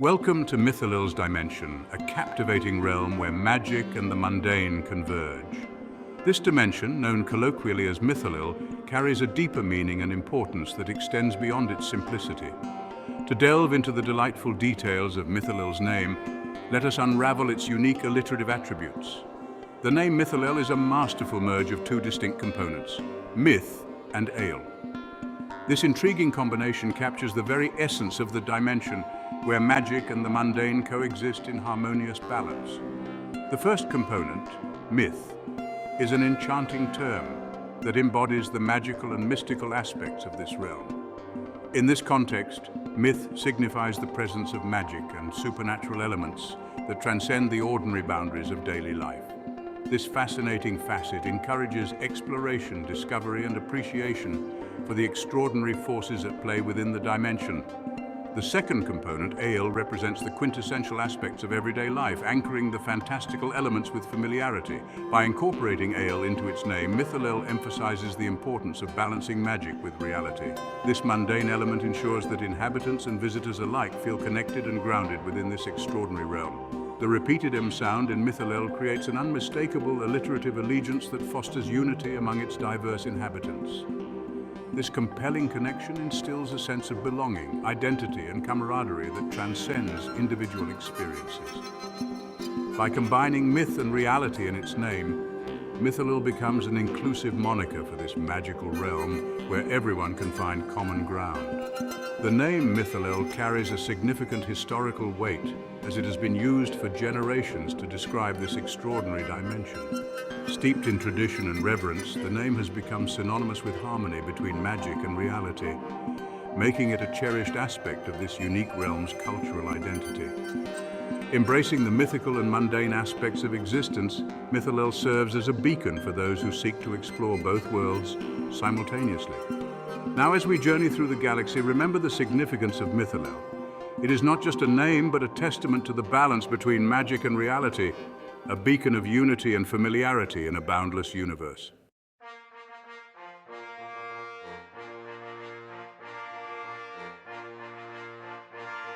Welcome to Mythalel's dimension, a captivating realm where magic and the mundane converge. This dimension, known colloquially as Mythalel, carries a deeper meaning and importance that extends beyond its simplicity. To delve into the delightful details of Mythalel's name, let us unravel its unique alliterative attributes. The name Mythalel is a masterful merge of two distinct components, myth and ale. This intriguing combination captures the very essence of the dimension, where magic and the mundane coexist in harmonious balance. The first component, myth, is an enchanting term that embodies the magical and mystical aspects of this realm. In this context, myth signifies the presence of magic and supernatural elements that transcend the ordinary boundaries of daily life. This fascinating facet encourages exploration, discovery, and appreciation for the extraordinary forces at play within the dimension. The second component, ale, represents the quintessential aspects of everyday life, anchoring the fantastical elements with familiarity. By incorporating ale into its name, Mythalel emphasizes the importance of balancing magic with reality. This mundane element ensures that inhabitants and visitors alike feel connected and grounded within this extraordinary realm. The repeated M sound in Mythalel creates an unmistakable alliterative allegiance that fosters unity among its diverse inhabitants. This compelling connection instills a sense of belonging, identity, and camaraderie that transcends individual experiences. By combining myth and reality in its name, Mythalel becomes an inclusive moniker for this magical realm where everyone can find common ground. The name Mythalel carries a significant historical weight, as it has been used for generations to describe this extraordinary dimension. Steeped in tradition and reverence, the name has become synonymous with harmony between magic and reality, making it a cherished aspect of this unique realm's cultural identity. Embracing the mythical and mundane aspects of existence, Mythalel serves as a beacon for those who seek to explore both worlds simultaneously. Now, as we journey through the galaxy, remember the significance of Mythalel. It is not just a name, but a testament to the balance between magic and reality, a beacon of unity and familiarity in a boundless universe.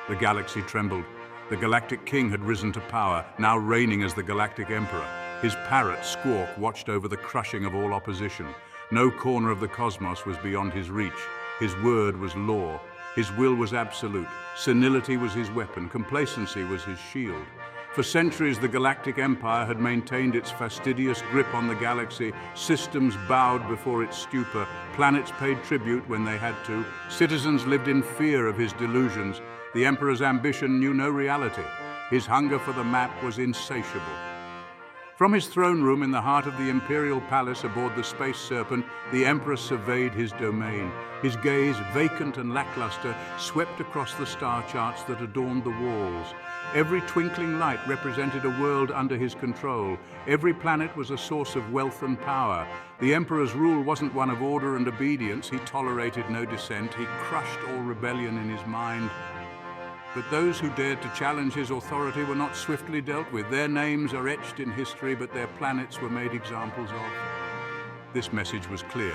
The galaxy trembled. The Galactic King had risen to power, now reigning as the Galactic Emperor. His parrot, Squawk, watched over the crushing of all opposition. No corner of the cosmos was beyond his reach. His word was law. His will was absolute. Senility was his weapon. Complacency was his shield. For centuries, the Galactic Empire had maintained its fastidious grip on the galaxy. Systems bowed before its stupor. Planets paid tribute when they had to. Citizens lived in fear of his delusions. The Emperor's ambition knew no reality. His hunger for the map was insatiable. From his throne room in the heart of the Imperial Palace aboard the Space Serpent, the Emperor surveyed his domain. His gaze, vacant and lackluster, swept across the star charts that adorned the walls. Every twinkling light represented a world under his control. Every planet was a source of wealth and power. The Emperor's rule wasn't one of order and obedience. He tolerated no dissent. He crushed all rebellion in his mind. But those who dared to challenge his authority were not swiftly dealt with. Their names are etched in history, but their planets were made examples of. This message was clear.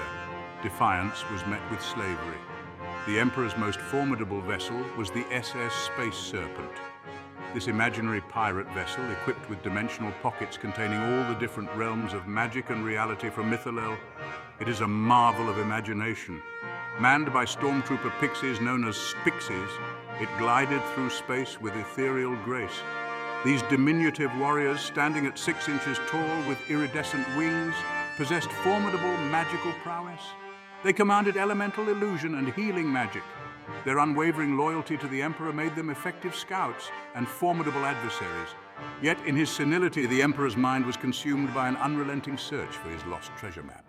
Defiance was met with slavery. The Emperor's most formidable vessel was the SS Space Serpent. This imaginary pirate vessel, equipped with dimensional pockets containing all the different realms of magic and reality from Mythalel, it is a marvel of imagination. Manned by stormtrooper pixies known as Spixies, it glided through space with ethereal grace. These diminutive warriors, standing at 6 inches tall with iridescent wings, possessed formidable magical prowess. They commanded elemental illusion and healing magic. Their unwavering loyalty to the Emperor made them effective scouts and formidable adversaries. Yet in his senility, the Emperor's mind was consumed by an unrelenting search for his lost treasure map.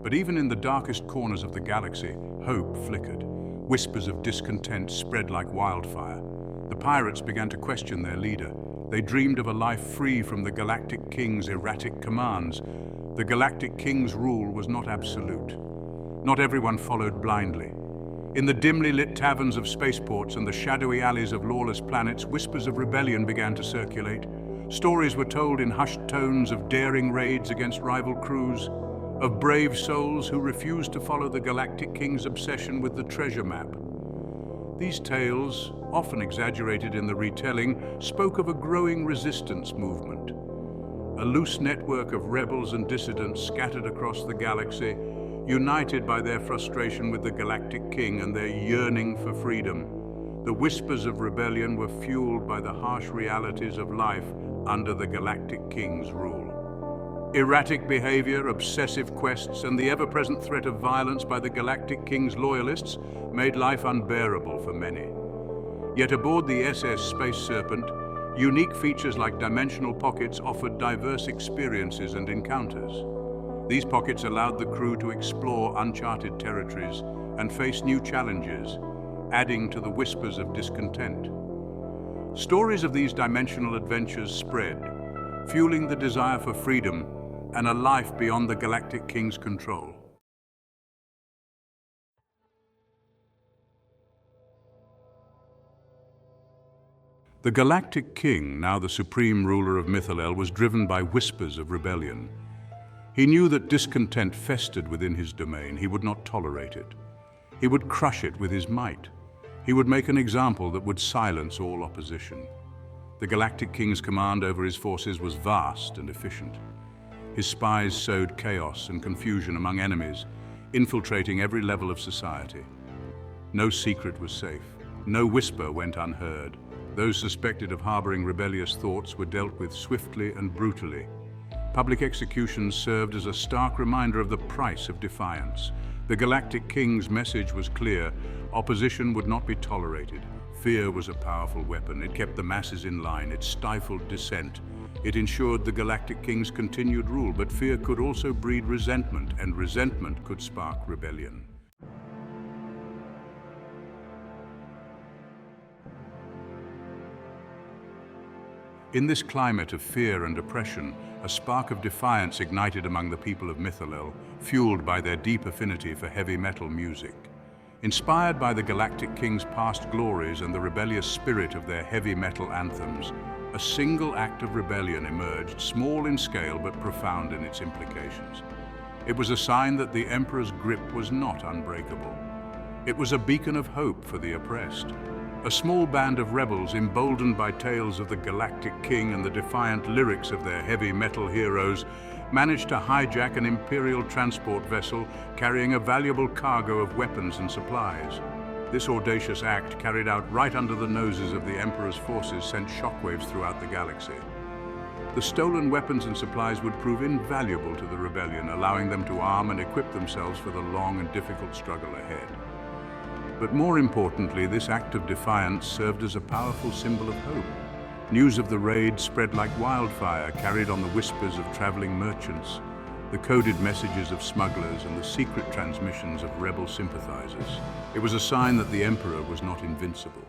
But even in the darkest corners of the galaxy, hope flickered. Whispers of discontent spread like wildfire. The pirates began to question their leader. They dreamed of a life free from the Galactic King's erratic commands. The Galactic King's rule was not absolute. Not everyone followed blindly. In the dimly lit taverns of spaceports and the shadowy alleys of lawless planets, whispers of rebellion began to circulate. Stories were told in hushed tones of daring raids against rival crews. of brave souls who refused to follow the Galactic King's obsession with the treasure map. These tales, often exaggerated in the retelling, spoke of a growing resistance movement, a loose network of rebels and dissidents scattered across the galaxy, united by their frustration with the Galactic King and their yearning for freedom. The whispers of rebellion were fueled by the harsh realities of life under the Galactic King's rule. Erratic behavior, obsessive quests, and the ever-present threat of violence by the Galactic King's loyalists made life unbearable for many. Yet aboard the SS Space Serpent, unique features like dimensional pockets offered diverse experiences and encounters. These pockets allowed the crew to explore uncharted territories and face new challenges, adding to the whispers of discontent. Stories of these dimensional adventures spread, fueling the desire for freedom and a life beyond the Galactic King's control. The Galactic King, now the supreme ruler of Mythalel, was driven by whispers of rebellion. He knew that discontent festered within his domain. He would not tolerate it. He would crush it with his might. He would make an example that would silence all opposition. The Galactic King's command over his forces was vast and efficient. His spies sowed chaos and confusion among enemies, infiltrating every level of society. No secret was safe. No whisper went unheard. Those suspected of harboring rebellious thoughts were dealt with swiftly and brutally. Public executions served as a stark reminder of the price of defiance. The Galactic King's message was clear: opposition would not be tolerated. Fear was a powerful weapon. It kept the masses in line. It stifled dissent. It ensured the Galactic King's continued rule, but fear could also breed resentment, and resentment could spark rebellion. In this climate of fear and oppression, a spark of defiance ignited among the people of Mythalel, fueled by their deep affinity for heavy metal music. Inspired by the Galactic King's past glories and the rebellious spirit of their heavy metal anthems, a single act of rebellion emerged, small in scale but profound in its implications. It was a sign that the Emperor's grip was not unbreakable. It was a beacon of hope for the oppressed. A small band of rebels, emboldened by tales of the Galactic King and the defiant lyrics of their heavy metal heroes, managed to hijack an imperial transport vessel carrying a valuable cargo of weapons and supplies. This audacious act, carried out right under the noses of the Emperor's forces, sent shockwaves throughout the galaxy. The stolen weapons and supplies would prove invaluable to the rebellion, allowing them to arm and equip themselves for the long and difficult struggle ahead. But more importantly, this act of defiance served as a powerful symbol of hope. News of the raid spread like wildfire, carried on the whispers of traveling merchants, the coded messages of smugglers, and the secret transmissions of rebel sympathizers. It was a sign that the Emperor was not invincible.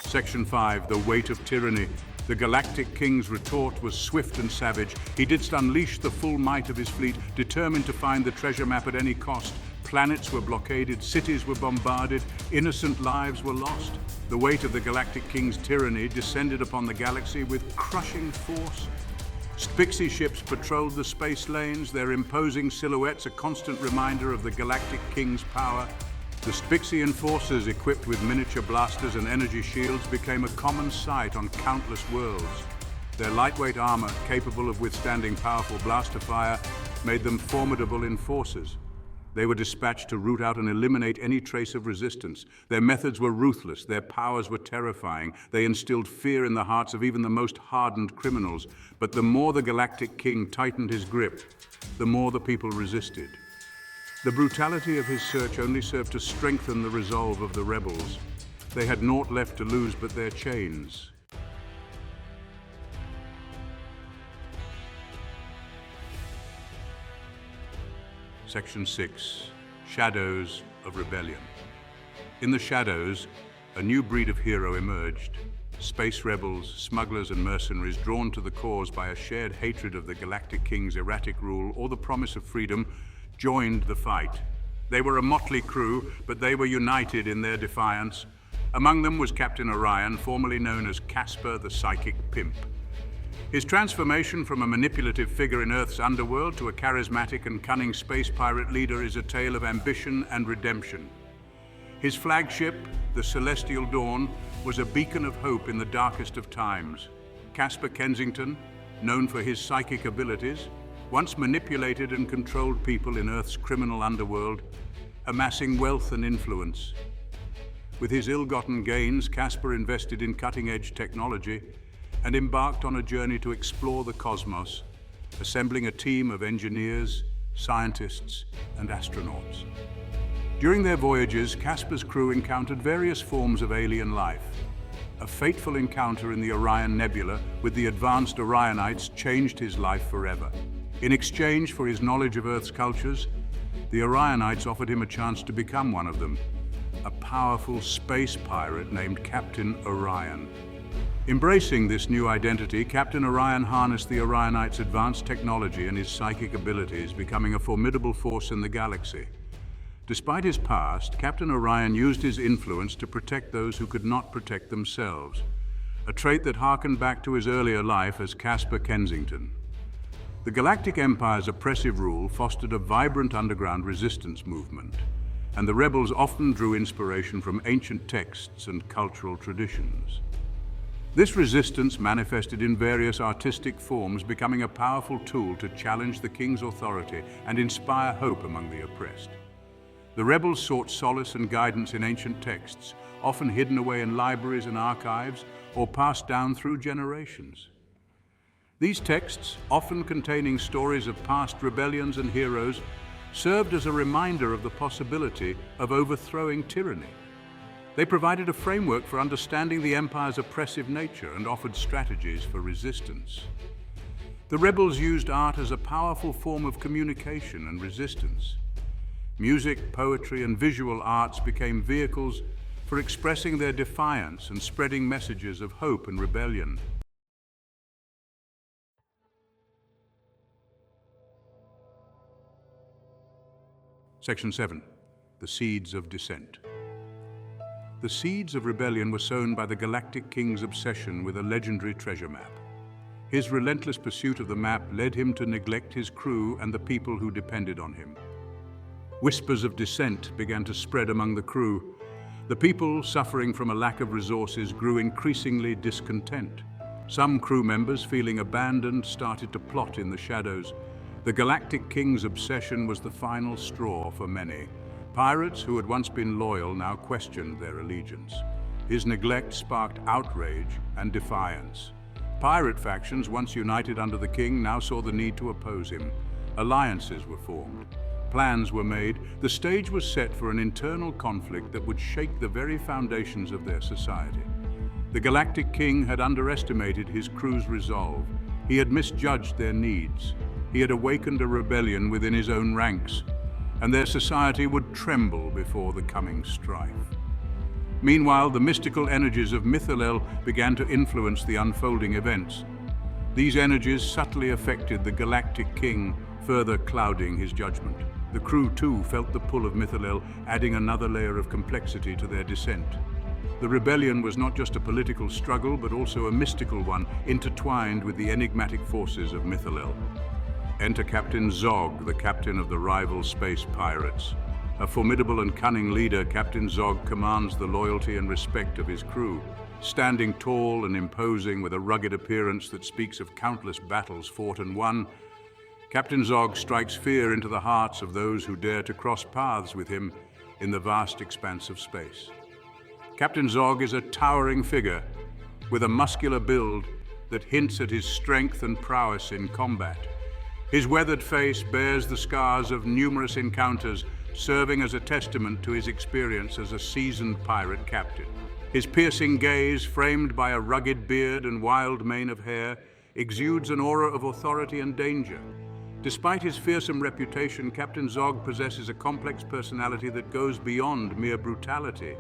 Section 5, the weight of tyranny. The Galactic King's retort was swift and savage. He didst unleash the full might of his fleet, determined to find the treasure map at any cost. Planets were blockaded, cities were bombarded, innocent lives were lost. The weight of the Galactic King's tyranny descended upon the galaxy with crushing force. Spixie ships patrolled the space lanes, their imposing silhouettes a constant reminder of the Galactic King's power. The Spixian forces, equipped with miniature blasters and energy shields, became a common sight on countless worlds. Their lightweight armor, capable of withstanding powerful blaster fire, made them formidable enforcers. They were dispatched to root out and eliminate any trace of resistance. Their methods were ruthless, their powers were terrifying. They instilled fear in the hearts of even the most hardened criminals. But the more the Galactic King tightened his grip, the more the people resisted. The brutality of his search only served to strengthen the resolve of the rebels. They had naught left to lose but their chains. Section 6, Shadows of Rebellion. In the shadows, a new breed of hero emerged. Space rebels, smugglers and mercenaries drawn to the cause by a shared hatred of the Galactic King's erratic rule or the promise of freedom joined the fight. They were a motley crew, but they were united in their defiance. Among them was Captain Orion, formerly known as Casper the Psychic Pimp. His transformation from a manipulative figure in Earth's underworld to a charismatic and cunning space pirate leader is a tale of ambition and redemption. His flagship, the Celestial Dawn, was a beacon of hope in the darkest of times. Casper Kensington, known for his psychic abilities, once manipulated and controlled people in Earth's criminal underworld, amassing wealth and influence. With his ill-gotten gains, Casper invested in cutting-edge technology and embarked on a journey to explore the cosmos, assembling a team of engineers, scientists, and astronauts. During their voyages, Casper's crew encountered various forms of alien life. A fateful encounter in the Orion Nebula with the advanced Orionites changed his life forever. In exchange for his knowledge of Earth's cultures, the Orionites offered him a chance to become one of them, a powerful space pirate named Captain Orion. Embracing this new identity, Captain Orion harnessed the Orionites' advanced technology and his psychic abilities, becoming a formidable force in the galaxy. Despite his past, Captain Orion used his influence to protect those who could not protect themselves, a trait that harkened back to his earlier life as Casper Kensington. The Galactic Empire's oppressive rule fostered a vibrant underground resistance movement, and the rebels often drew inspiration from ancient texts and cultural traditions. This resistance manifested in various artistic forms, becoming a powerful tool to challenge the king's authority and inspire hope among the oppressed. The rebels sought solace and guidance in ancient texts, often hidden away in libraries and archives or passed down through generations. These texts, often containing stories of past rebellions and heroes, served as a reminder of the possibility of overthrowing tyranny. They provided a framework for understanding the empire's oppressive nature and offered strategies for resistance. The rebels used art as a powerful form of communication and resistance. Music, poetry, and visual arts became vehicles for expressing their defiance and spreading messages of hope and rebellion. Section 7. The Seeds of Dissent. The seeds of rebellion were sown by the Galactic King's obsession with a legendary treasure map. His relentless pursuit of the map led him to neglect his crew and the people who depended on him. Whispers of dissent began to spread among the crew. The people, suffering from a lack of resources, grew increasingly discontent. Some crew members, feeling abandoned, started to plot in the shadows. The Galactic King's obsession was the final straw for many. Pirates who had once been loyal now questioned their allegiance. His neglect sparked outrage and defiance. Pirate factions, once united under the king, now saw the need to oppose him. Alliances were formed. Plans were made. The stage was set for an internal conflict that would shake the very foundations of their society. The Galactic King had underestimated his crew's resolve. He had misjudged their needs. He had awakened a rebellion within his own ranks, and their society would tremble before the coming strife. Meanwhile, the mystical energies of Mythalel began to influence the unfolding events. These energies subtly affected the Galactic King, further clouding his judgment. The crew, too, felt the pull of Mythalel, adding another layer of complexity to their descent. The rebellion was not just a political struggle, but also a mystical one, intertwined with the enigmatic forces of Mythalel. Enter Captain Zog, the captain of the rival space pirates. A formidable and cunning leader, Captain Zog commands the loyalty and respect of his crew. Standing tall and imposing with a rugged appearance that speaks of countless battles fought and won, Captain Zog strikes fear into the hearts of those who dare to cross paths with him in the vast expanse of space. Captain Zog is a towering figure with a muscular build that hints at his strength and prowess in combat. His weathered face bears the scars of numerous encounters, serving as a testament to his experience as a seasoned pirate captain. His piercing gaze, framed by a rugged beard and wild mane of hair, exudes an aura of authority and danger. Despite his fearsome reputation, Captain Zog possesses a complex personality that goes beyond mere brutality.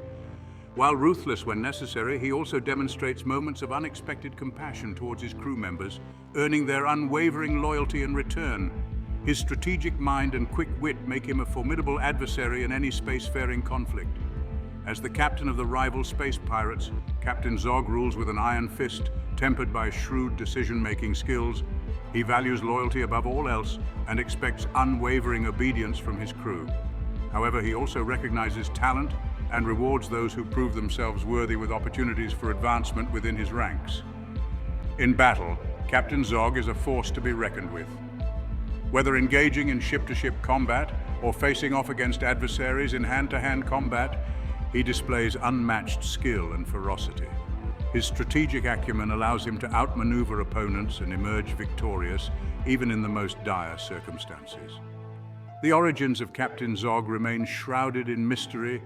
While ruthless when necessary, he also demonstrates moments of unexpected compassion towards his crew members, earning their unwavering loyalty in return. His strategic mind and quick wit make him a formidable adversary in any spacefaring conflict. As the captain of the rival space pirates, Captain Zog rules with an iron fist, tempered by shrewd decision-making skills. He values loyalty above all else and expects unwavering obedience from his crew. However, he also recognizes talent and rewards those who prove themselves worthy with opportunities for advancement within his ranks. In battle, Captain Zog is a force to be reckoned with. Whether engaging in ship-to-ship combat or facing off against adversaries in hand-to-hand combat, he displays unmatched skill and ferocity. His strategic acumen allows him to outmaneuver opponents and emerge victorious, even in the most dire circumstances. The origins of Captain Zog remain shrouded in mystery,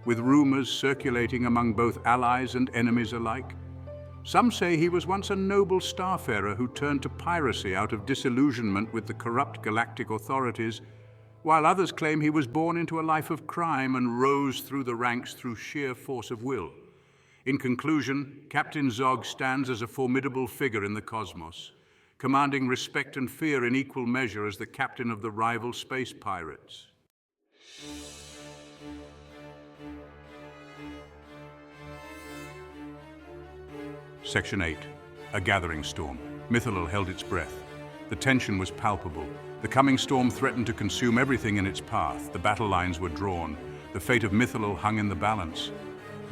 with rumors circulating among both allies and enemies alike. Some say he was once a noble starfarer who turned to piracy out of disillusionment with the corrupt galactic authorities, while others claim he was born into a life of crime and rose through the ranks through sheer force of will. In conclusion, Captain Zog stands as a formidable figure in the cosmos, commanding respect and fear in equal measure as the captain of the rival space pirates. Section 8. A gathering storm. Mythalel held its breath. The tension was palpable. The coming storm threatened to consume everything in its path. The battle lines were drawn. The fate of Mythalel hung in the balance.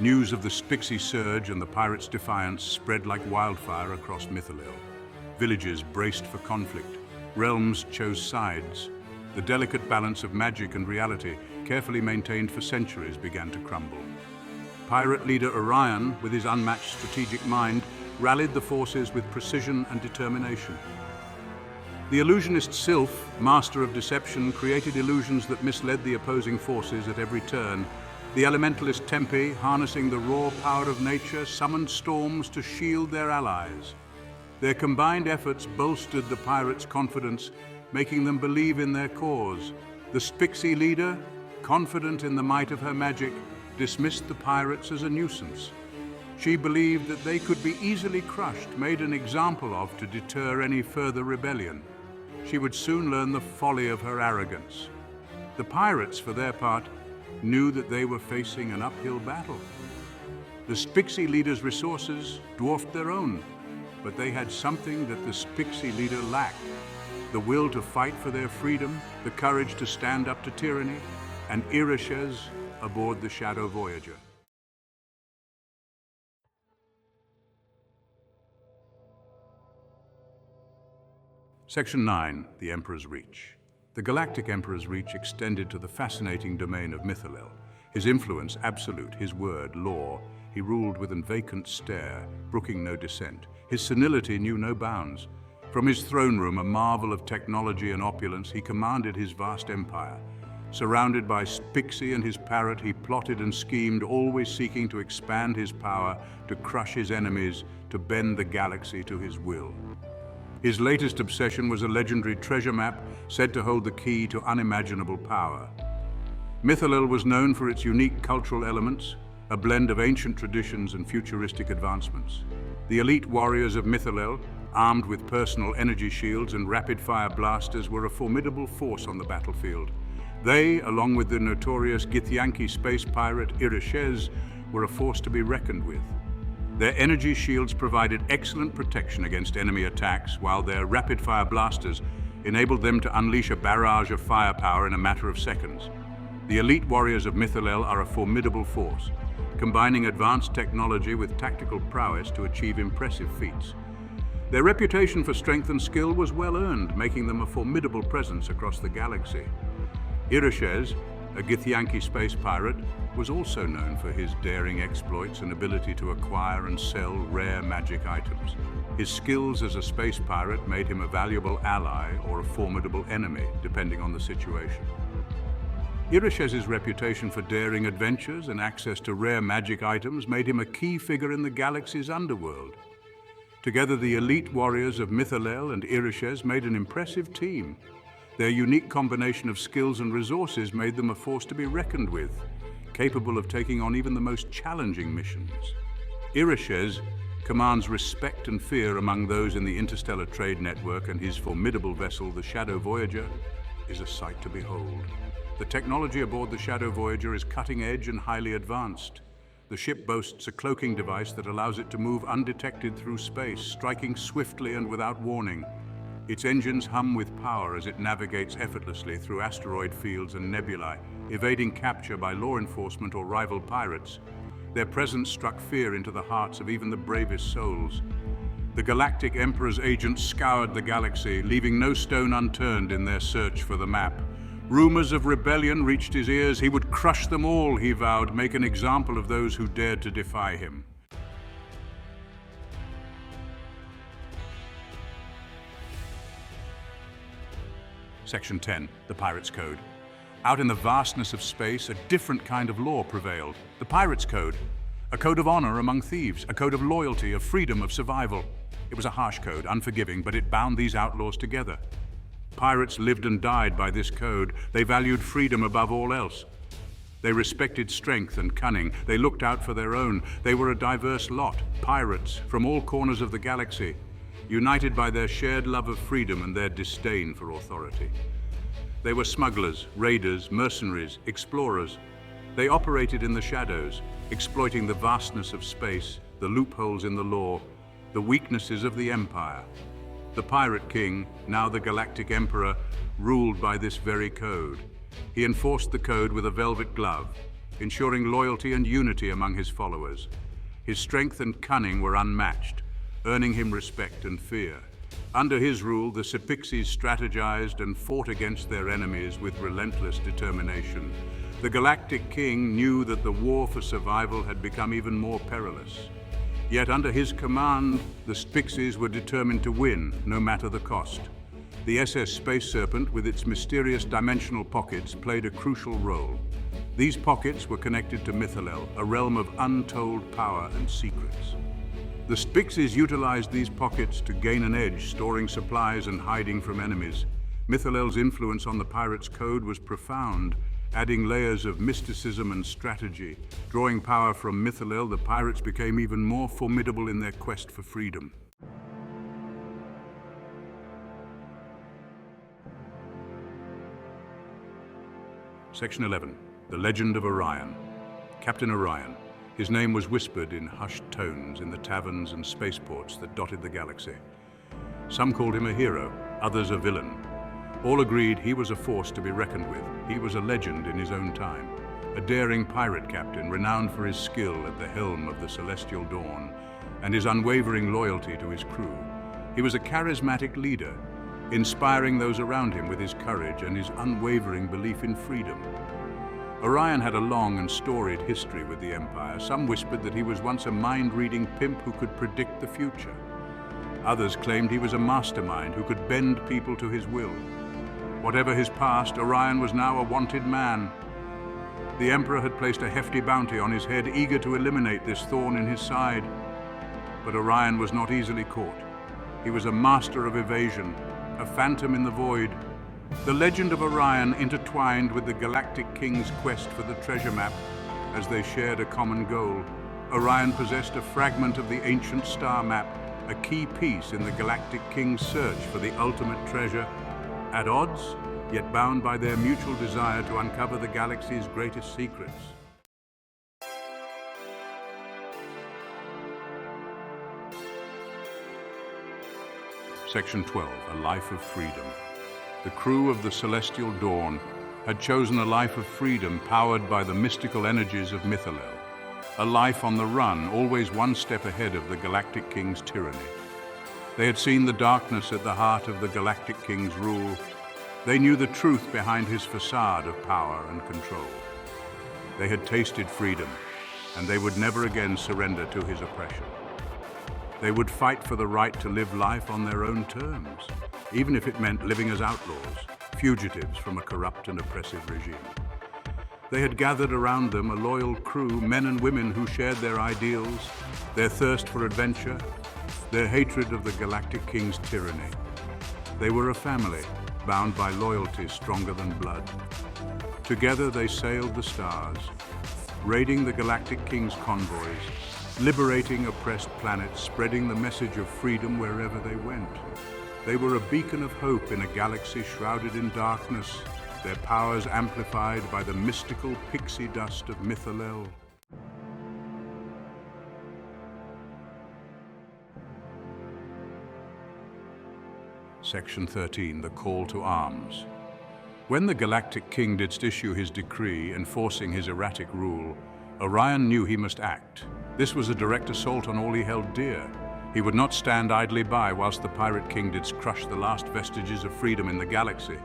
News of the Styxy surge and the pirates' defiance spread like wildfire across Mythalel. Villages braced for conflict. Realms chose sides. The delicate balance of magic and reality, carefully maintained for centuries, began to crumble. Pirate leader Orion, with his unmatched strategic mind, rallied the forces with precision and determination. The illusionist Sylph, master of deception, created illusions that misled the opposing forces at every turn. The elementalist Tempe, harnessing the raw power of nature, summoned storms to shield their allies. Their combined efforts bolstered the pirates' confidence, making them believe in their cause. The Styxy leader, confident in the might of her magic, dismissed the pirates as a nuisance. She believed that they could be easily crushed, made an example of to deter any further rebellion. She would soon learn the folly of her arrogance. The pirates, for their part, knew that they were facing an uphill battle. The Styxy leader's resources dwarfed their own, but they had something that the Styxy leader lacked: the will to fight for their freedom, the courage to stand up to tyranny, and Irishes aboard the Shadow Voyager. Section 9, the Emperor's Reach. The Galactic Emperor's reach extended to the fascinating domain of Mythalel. His influence absolute, his word law. He ruled with an vacant stare, brooking no dissent. His senility knew no bounds. From his throne room, a marvel of technology and opulence, he commanded his vast empire. Surrounded by Styxy and his parrot, he plotted and schemed, always seeking to expand his power, to crush his enemies, to bend the galaxy to his will. His latest obsession was a legendary treasure map said to hold the key to unimaginable power. Mythalel was known for its unique cultural elements, a blend of ancient traditions and futuristic advancements. The elite warriors of Mythalel, armed with personal energy shields and rapid-fire blasters, were a formidable force on the battlefield. They, along with the notorious Githyanki space pirate Irishes, were a force to be reckoned with. Their energy shields provided excellent protection against enemy attacks, while their rapid-fire blasters enabled them to unleash a barrage of firepower in a matter of seconds. The elite warriors of Mythalel are a formidable force, combining advanced technology with tactical prowess to achieve impressive feats. Their reputation for strength and skill was well earned, making them a formidable presence across the galaxy. Irishes, a Githyanki space pirate, was also known for his daring exploits and ability to acquire and sell rare magic items. His skills as a space pirate made him a valuable ally or a formidable enemy, depending on the situation. Irishes's reputation for daring adventures and access to rare magic items made him a key figure in the galaxy's underworld. Together, the elite warriors of Mythalel and Irishes made an impressive team. Their unique combination of skills and resources made them a force to be reckoned with, capable of taking on even the most challenging missions. Irishes commands respect and fear among those in the interstellar trade network, and his formidable vessel, the Shadow Voyager, is a sight to behold. The technology aboard the Shadow Voyager is cutting-edge and highly advanced. The ship boasts a cloaking device that allows it to move undetected through space, striking swiftly and without warning. Its engines hum with power as it navigates effortlessly through asteroid fields and nebulae, evading capture by law enforcement or rival pirates. Their presence struck fear into the hearts of even the bravest souls. The Galactic Emperor's agents scoured the galaxy, leaving no stone unturned in their search for the map. Rumors of rebellion reached his ears. He would crush them all, he vowed, make an example of those who dared to defy him. Section 10, the Pirate's Code. Out in the vastness of space, a different kind of law prevailed. The Pirate's Code. A code of honor among thieves, a code of loyalty, of freedom, of survival. It was a harsh code, unforgiving, but it bound these outlaws together. Pirates lived and died by this code. They valued freedom above all else. They respected strength and cunning. They looked out for their own. They were a diverse lot, pirates from all corners of the galaxy, united by their shared love of freedom and their disdain for authority. They were smugglers, raiders, mercenaries, explorers. They operated in the shadows, exploiting the vastness of space, the loopholes in the law, the weaknesses of the Empire. The Pirate King, now the Galactic Emperor, ruled by this very code. He enforced the code with a velvet glove, ensuring loyalty and unity among his followers. His strength and cunning were unmatched, earning him respect and fear. Under his rule, the Pixies strategized and fought against their enemies with relentless determination. The Galactic King knew that the war for survival had become even more perilous. Yet under his command, the Pixies were determined to win, no matter the cost. The SS Space Serpent, with its mysterious dimensional pockets, played a crucial role. These pockets were connected to Mythalel, a realm of untold power and secrets. The Pixies utilized these pockets to gain an edge, storing supplies and hiding from enemies. Mythalel's influence on the Pirate's Code was profound, adding layers of mysticism and strategy. Drawing power from Mythalel, the pirates became even more formidable in their quest for freedom. Section 11, the Legend of Orion. Captain Orion. His name was whispered in hushed tones in the taverns and spaceports that dotted the galaxy. Some called him a hero, others a villain. All agreed he was a force to be reckoned with. He was a legend in his own time, a daring pirate captain renowned for his skill at the helm of the Celestial Dawn and his unwavering loyalty to his crew. He was a charismatic leader, inspiring those around him with his courage and his unwavering belief in freedom. Orion had a long and storied history with the Empire. Some whispered that he was once a mind-reading pimp who could predict the future. Others claimed he was a mastermind who could bend people to his will. Whatever his past, Orion was now a wanted man. The Emperor had placed a hefty bounty on his head, eager to eliminate this thorn in his side. But Orion was not easily caught. He was a master of evasion, a phantom in the void. The legend of Orion intertwined with the Galactic King's quest for the treasure map as they shared a common goal. Orion possessed a fragment of the ancient star map, a key piece in the Galactic King's search for the ultimate treasure. At odds, yet bound by their mutual desire to uncover the galaxy's greatest secrets. Section 12, A Life of Freedom. The crew of the Celestial Dawn had chosen a life of freedom powered by the mystical energies of Mythalel. A life on the run, always one step ahead of the Galactic King's tyranny. They had seen the darkness at the heart of the Galactic King's rule. They knew the truth behind his facade of power and control. They had tasted freedom, and they would never again surrender to his oppression. They would fight for the right to live life on their own terms, even if it meant living as outlaws, fugitives from a corrupt and oppressive regime. They had gathered around them a loyal crew, men and women who shared their ideals, their thirst for adventure, their hatred of the Galactic King's tyranny. They were a family, bound by loyalty stronger than blood. Together they sailed the stars, raiding the Galactic King's convoys, liberating oppressed planets, spreading the message of freedom wherever they went. They were a beacon of hope in a galaxy shrouded in darkness, their powers amplified by the mystical pixie dust of Mythalel. Section 13, the call to arms. When the Galactic King didst issue his decree enforcing his erratic rule, Orion knew he must act. This was a direct assault on all he held dear. He would not stand idly by whilst the Pirate King didst crush the last vestiges of freedom in the galaxy.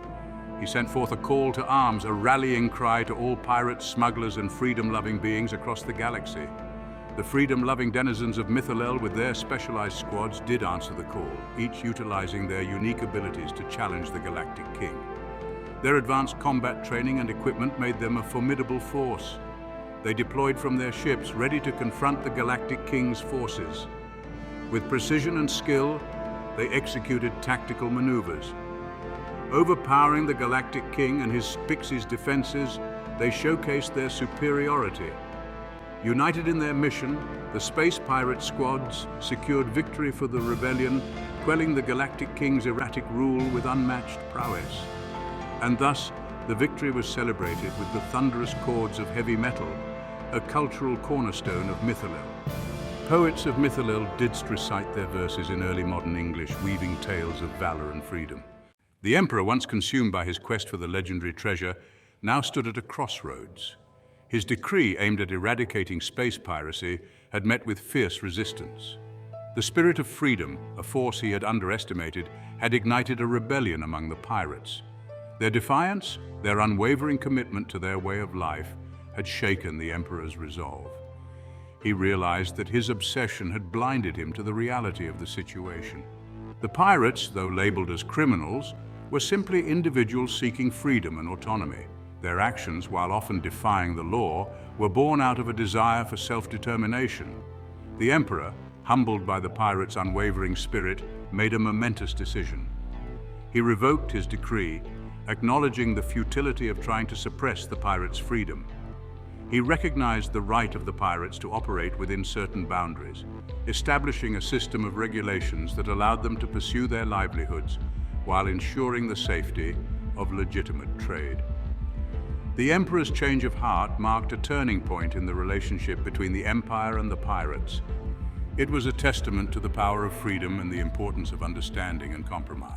He sent forth a call to arms, a rallying cry to all pirates, smugglers, and freedom-loving beings across the galaxy. The freedom-loving denizens of Mythalel with their specialized squads did answer the call, each utilizing their unique abilities to challenge the Galactic King. Their advanced combat training and equipment made them a formidable force. They deployed from their ships, ready to confront the Galactic King's forces. With precision and skill, they executed tactical maneuvers. Overpowering the Galactic King and his Pixie's defenses, they showcased their superiority. United in their mission, the space pirate squads secured victory for the rebellion, quelling the Galactic King's erratic rule with unmatched prowess. And thus, the victory was celebrated with the thunderous chords of heavy metal, a cultural cornerstone of Mythalel. Poets of Mythalel didst recite their verses in early modern English, weaving tales of valor and freedom. The Emperor, once consumed by his quest for the legendary treasure, now stood at a crossroads. His decree aimed at eradicating space piracy had met with fierce resistance. The spirit of freedom, a force he had underestimated, had ignited a rebellion among the pirates. Their defiance, their unwavering commitment to their way of life, had shaken the Emperor's resolve. He realized that his obsession had blinded him to the reality of the situation. The pirates, though labeled as criminals, were simply individuals seeking freedom and autonomy. Their actions, while often defying the law, were born out of a desire for self-determination. The Emperor, humbled by the pirates' unwavering spirit, made a momentous decision. He revoked his decree, acknowledging the futility of trying to suppress the pirates' freedom. He recognized the right of the pirates to operate within certain boundaries, establishing a system of regulations that allowed them to pursue their livelihoods while ensuring the safety of legitimate trade. The Emperor's change of heart marked a turning point in the relationship between the Empire and the pirates. It was a testament to the power of freedom and the importance of understanding and compromise.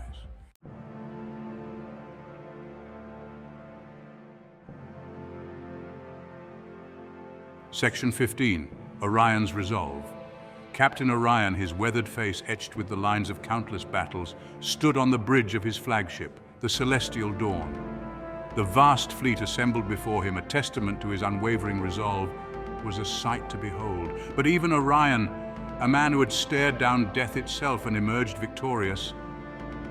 Section 15, Orion's Resolve. Captain Orion, his weathered face etched with the lines of countless battles, stood on the bridge of his flagship, the Celestial Dawn. The vast fleet assembled before him, a testament to his unwavering resolve, was a sight to behold. But even Orion, a man who had stared down death itself and emerged victorious,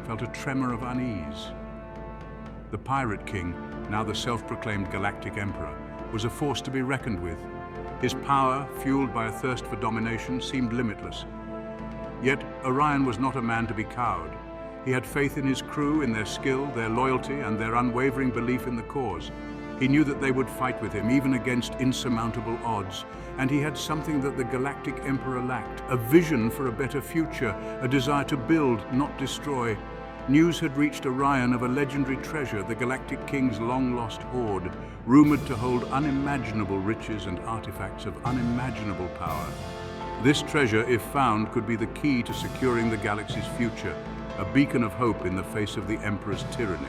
felt a tremor of unease. The Pirate King, now the self-proclaimed Galactic Emperor, was a force to be reckoned with. His power, fueled by a thirst for domination, seemed limitless. Yet Orion was not a man to be cowed. He had faith in his crew, in their skill, their loyalty, and their unwavering belief in the cause. He knew that they would fight with him, even against insurmountable odds. And he had something that the Galactic Emperor lacked, a vision for a better future, a desire to build, not destroy. News had reached Orion of a legendary treasure, the Galactic King's long-lost hoard, rumored to hold unimaginable riches and artifacts of unimaginable power. This treasure, if found, could be the key to securing the galaxy's future, a beacon of hope in the face of the Emperor's tyranny.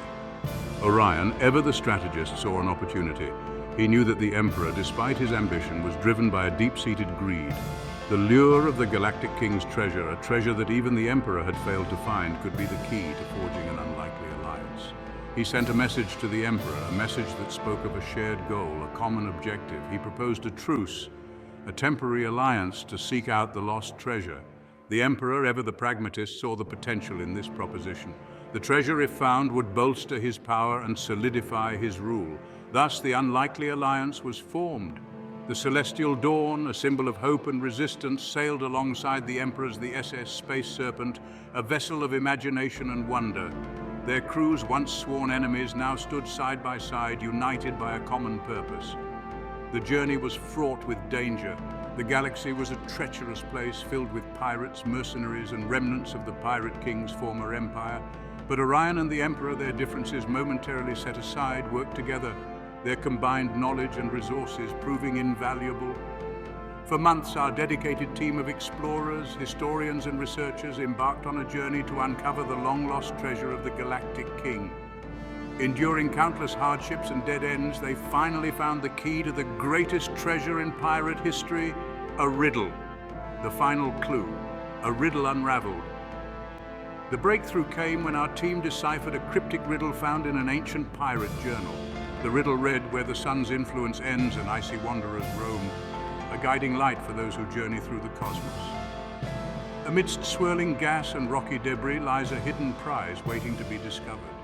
Orion, ever the strategist, saw an opportunity. He knew that the Emperor, despite his ambition, was driven by a deep-seated greed. The lure of the Galactic King's treasure, a treasure that even the Emperor had failed to find, could be the key to forging an unlikely alliance. He sent a message to the Emperor, a message that spoke of a shared goal, a common objective. He proposed a truce, a temporary alliance to seek out the lost treasure. The Emperor, ever the pragmatist, saw the potential in this proposition. The treasure, if found, would bolster his power and solidify his rule. Thus, the unlikely alliance was formed. The Celestial Dawn, a symbol of hope and resistance, sailed alongside the Emperor's the SS Space Serpent, a vessel of imagination and wonder. Their crews, once sworn enemies, now stood side by side, united by a common purpose. The journey was fraught with danger. The galaxy was a treacherous place filled with pirates, mercenaries, and remnants of the Pirate King's former empire. But Orion and the Emperor, their differences momentarily set aside, worked together, their combined knowledge and resources proving invaluable. For months, our dedicated team of explorers, historians and researchers embarked on a journey to uncover the long-lost treasure of the Galactic King. Enduring countless hardships and dead ends, they finally found the key to the greatest treasure in pirate history, a riddle. The final clue, a riddle unraveled. The breakthrough came when our team deciphered a cryptic riddle found in an ancient pirate journal. The riddle read, "Where the sun's influence ends and icy wanderers roam," a guiding light for those who journey through the cosmos. Amidst swirling gas and rocky debris lies a hidden prize waiting to be discovered.